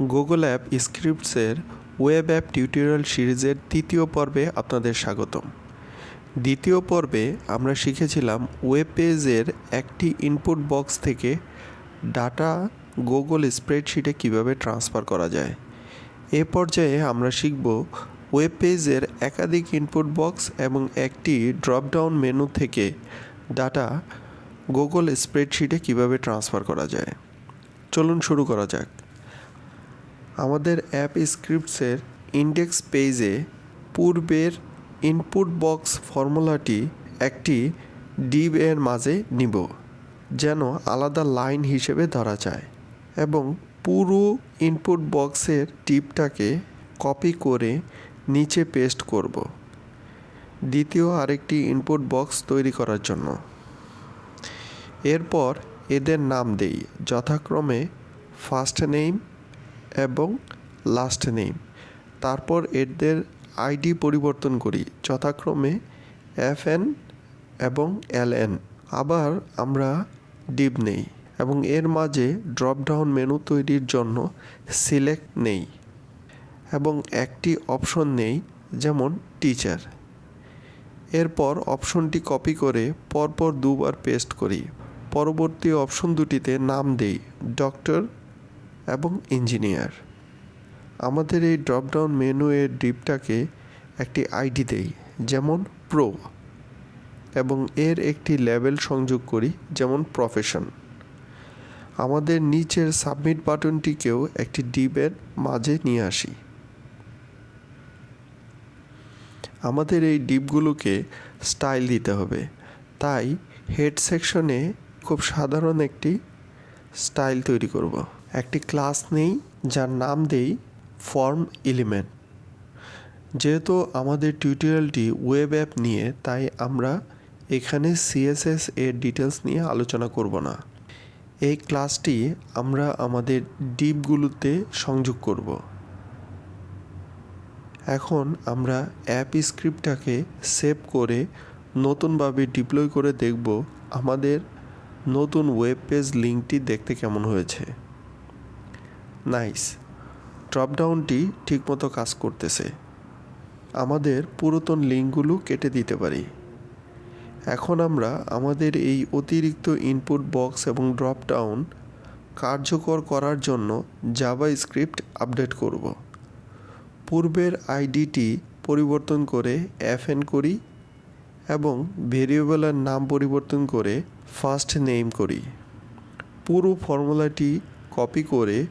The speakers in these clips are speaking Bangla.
গুগল অ্যাপ স্ক্রিপ্টসের ওয়েব অ্যাপ টিউটোরিয়াল সিরিজের তৃতীয় পর্বে আপনাদের স্বাগতম। দ্বিতীয় পর্বে আমরা শিখেছিলাম ওয়েব পেজের একটি ইনপুট বক্স থেকে ডাটা গুগল স্প্রেডশিটে কিভাবে ট্রান্সফার করা যায়। এ পর্যায়ে আমরা শিখব ওয়েব পেজের একাধিক ইনপুট বক্স এবং একটি ড্রপডাউন মেনু থেকে ডাটা গুগল স্প্রেডশিটে কিভাবে ট্রান্সফার করা যায়। চলুন শুরু করা যাক। আমাদের অ্যাপ স্ক্রিপ্টসের ইন্ডেক্স পেজে পূর্বের ইনপুট বক্স ফর্মুলাটি একটি ডিভ এর মাঝে নিব, যেন আলাদা লাইন হিসেবে ধরা যায়, এবং পুরো ইনপুট বক্সের ডিভটাকে কপি করে নিচে পেস্ট করব দ্বিতীয় আরেকটি ইনপুট বক্স তৈরি করার জন্য। এরপর এদের নাম দেই, যথাক্রমে ফার্স্ট নেম এবং লাস্ট নেম। তারপর এদের আইডি পরিবর্তন করি, যথাক্রমে FN এবং LN। আবার আমরা ডিভ নেই এবং এর মাঝে ড্রপডাউন মেনু তৈরির জন্য সিলেক্ট নেই এবং একটি অপশন নেই, যেমন টিচার। এরপর অপশনটি কপি করে পরপর দুবার পেস্ট করি। পরবর্তী অপশন দুটিতে নাম দেই ডক্টর এবং ইঞ্জিনিয়ার। আমাদের এই ড্রপডাউন মেনু এর ডিভটাকে একটি আইডি দেই, যেমন প্রো, এবং এর একটি লেবেল সংযোগ করি, যেমন প্রফেশন। আমাদের নিচের সাবমিট বাটনটিকেও একটি ডিভের মাঝে নিয়ে আসি। আমাদের এই ডিভগুলোকে স্টাইল দিতে হবে, তাই হেড সেকশনে খুব সাধারণ একটি স্টাইল তৈরি করব। একটি ক্লাস নেই যার নাম দেই ফর্ম এলিমেন্ট। যেহেতু আমাদের টিউটোরিয়ালটি ওয়েব অ্যাপ নিয়ে, তাই আমরা এখানে CSS এর ডিটেলস নিয়ে আলোচনা করব না। এই ক্লাসটি আমরা আমাদের ডিভগুলোতে সংযোগ করব। এখন আমরা অ্যাপ স্ক্রিপ্টটাকে সেভ করে নতুনভাবে ডিপ্লয় করে দেখব আমাদের নতুন ওয়েব পেজ লিঙ্কটি দেখতে কেমন হয়েছে। নাইস, ড্রপডাউনটি ঠিকমতো কাজ করতেছে। আমাদের পুরাতন লিঙ্কগুলো কেটে দিতে পারি। এখন আমরা আমাদের এই অতিরিক্ত ইনপুট বক্স এবং ড্রপডাউন কার্যকর করার জন্য জাভাস্ক্রিপ্ট আপডেট করব। পূর্বের আইডিটি পরিবর্তন করে FN করি এবং ভেরিয়েবলের নাম পরিবর্তন করে ফার্স্ট নেম করি। পুরো ফর্মুলাটি কপি করে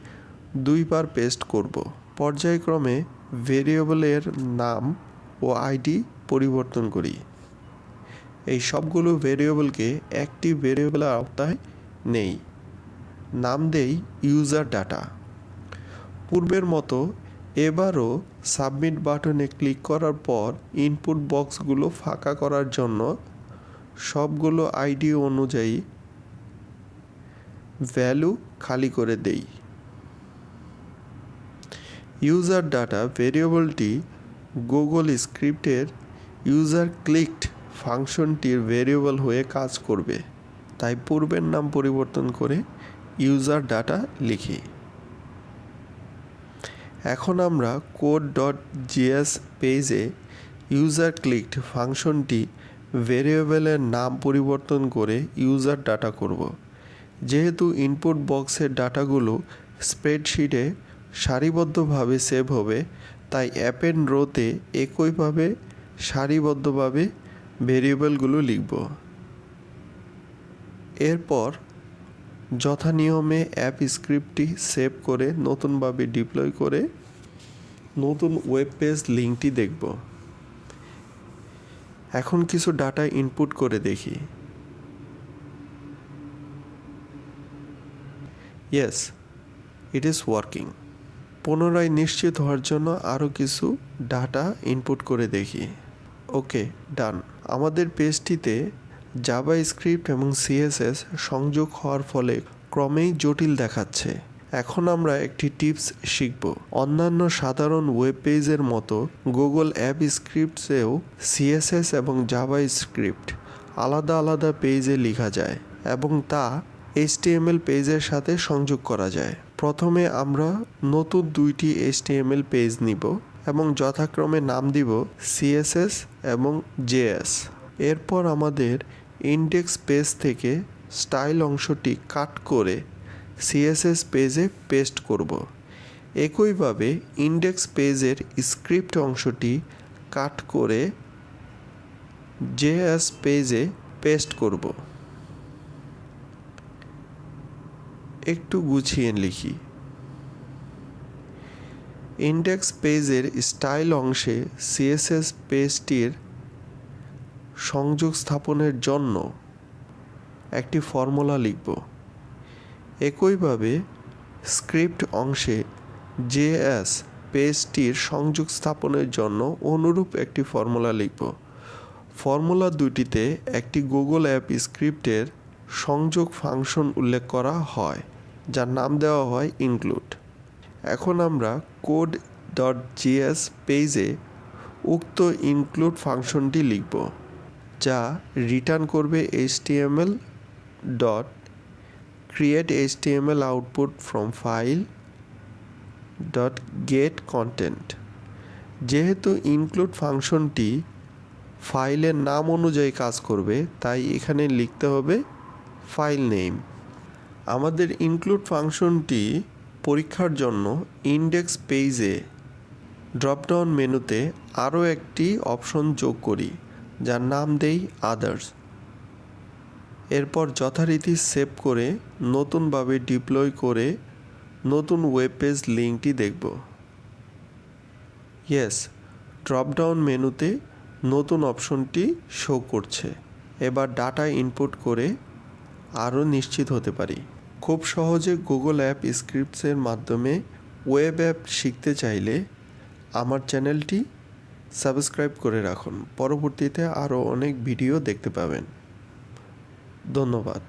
দুইবার পেস্ট করব। পর্যায়ক্রমে ভেরিয়েবলের নাম ও আইডি পরিবর্তন করি। এই সবগুলো ভেরিয়েবলকে একটি ভেরিয়েবলের আওতায় নেই, নাম দেই ইউজার ডাটা। পূর্বের মতো এবারও সাবমিট বাটনে ক্লিক করার পর ইনপুট বক্সগুলো ফাঁকা করার জন্য সবগুলো আইডি অনুযায়ী ভ্যালু খালি করে দেই। ইউজার ডাটা ভেরিয়েবলটি গুগল স্ক্রিপ্টের ইউজার ক্লিকড ফাংশনটির ভেরিয়েবল হয়ে কাজ করবে, তাই পূর্বের নাম পরিবর্তন করে ইউজার ডাটা লিখি। এখন আমরা code.js পেজে ইউজার ক্লিকড ফাংশনটি ভেরিয়েবলের নাম পরিবর্তন করে ইউজার ডাটা করব। যেহেতু ইনপুট বক্সের ডাটাগুলো স্প্রেডশিটে সারিবদ্ধভাবে সেভ হবে, তাই অ্যাপেন্ড রোতে একইভাবে সারিবদ্ধভাবে ভেরিয়েবলগুলো লিখব। এরপর যথানিয়মে অ্যাপ স্ক্রিপ্টটি সেভ করে নতুনভাবে ডিপ্লয় করে নতুন ওয়েব পেজ লিঙ্কটি দেখব। এখন কিছু ডাটা ইনপুট করে দেখি। Yes, it is working. পুনরায় নিশ্চিত হওয়ার জন্য আরও কিছু ডাটা ইনপুট করে দেখি। ওকে, ডান। আমাদের পেজটিতে জাভাস্ক্রিপ্ট এবং CSS সংযোগ হওয়ার ফলে ক্রমেই জটিল দেখাচ্ছে। এখন আমরা একটি টিপস শিখব। অন্যান্য সাধারণ ওয়েব পেজের মতো গুগল অ্যাপ স্ক্রিপ্টসেও CSS এবং জাভাস্ক্রিপ্ট আলাদা আলাদা পেজে লেখা যায় এবং তা HTML পেজের সাথে সংযোগ করা যায়। প্রথমে আমরা নতুন 2টি HTML পেজ নিব এবং যথাক্রমে নাম দিব CSS এবং JS। এরপর আমাদের ইন্ডেক্স পেজ থেকে স্টাইল অংশটি কাট করে CSS পেজে পেস্ট করব। একইভাবে ইন্ডেক্স পেজের স্ক্রিপ্ট অংশটি কাট করে JS পেজে পেস্ট করব। একটু গুছিয়ে লিখি। ইন্ডেক্স পেজের স্টাইল অংশে CSS পেজটির সংযোগ স্থাপনের জন্য একটি ফর্মুলা লিখব। একইভাবে স্ক্রিপ্ট অংশে JS পেজটির সংযোগ স্থাপনের জন্য অনুরূপ একটি ফর্মুলা লিখব। ফর্মুলা দুটিতে একটি গুগল অ্যাপ স্ক্রিপ্টের সংযোগ ফাংশন উল্লেখ করা হয়, যার নাম দেওয়া হয় ইনক্লুড। এখন আমরা code.js পেজে উক্ত ইনক্লুড ফাংশনটি লিখব, যা রিটার্ন করবে HTML dot create HTML output from file dot get content। যেহেতু ইনক্লুড ফাংশনটি ফাইলের নাম অনুযায়ী কাজ করবে, তাই এখানে লিখতে হবে ফাইল নেম। আমাদের ইনক্লুড ফাংশনটি পরীক্ষার জন্য ইন্ডেক্স পেজে ড্রপডাউন মেনুতে আরও একটি অপশন যোগ করি, যার নাম দেই আদার্স। এরপর যথারীতি সেভ করে নতুনভাবে ডিপ্লয় করে নতুন ওয়েব পেজ লিঙ্কটি দেখব। ইয়েস, ড্রপডাউন মেনুতে নতুন অপশনটি শো করছে। এবার ডাটা ইনপুট করে আরও নিশ্চিত হতে পারি। খুব সহজে গুগল অ্যাপ স্ক্রিপ্টসের মাধ্যমে ওয়েব অ্যাপ শিখতে চাইলে আমার চ্যানেলটি সাবস্ক্রাইব করে রাখুন। পরবর্তীতে আরও অনেক ভিডিও দেখতে পাবেন। ধন্যবাদ।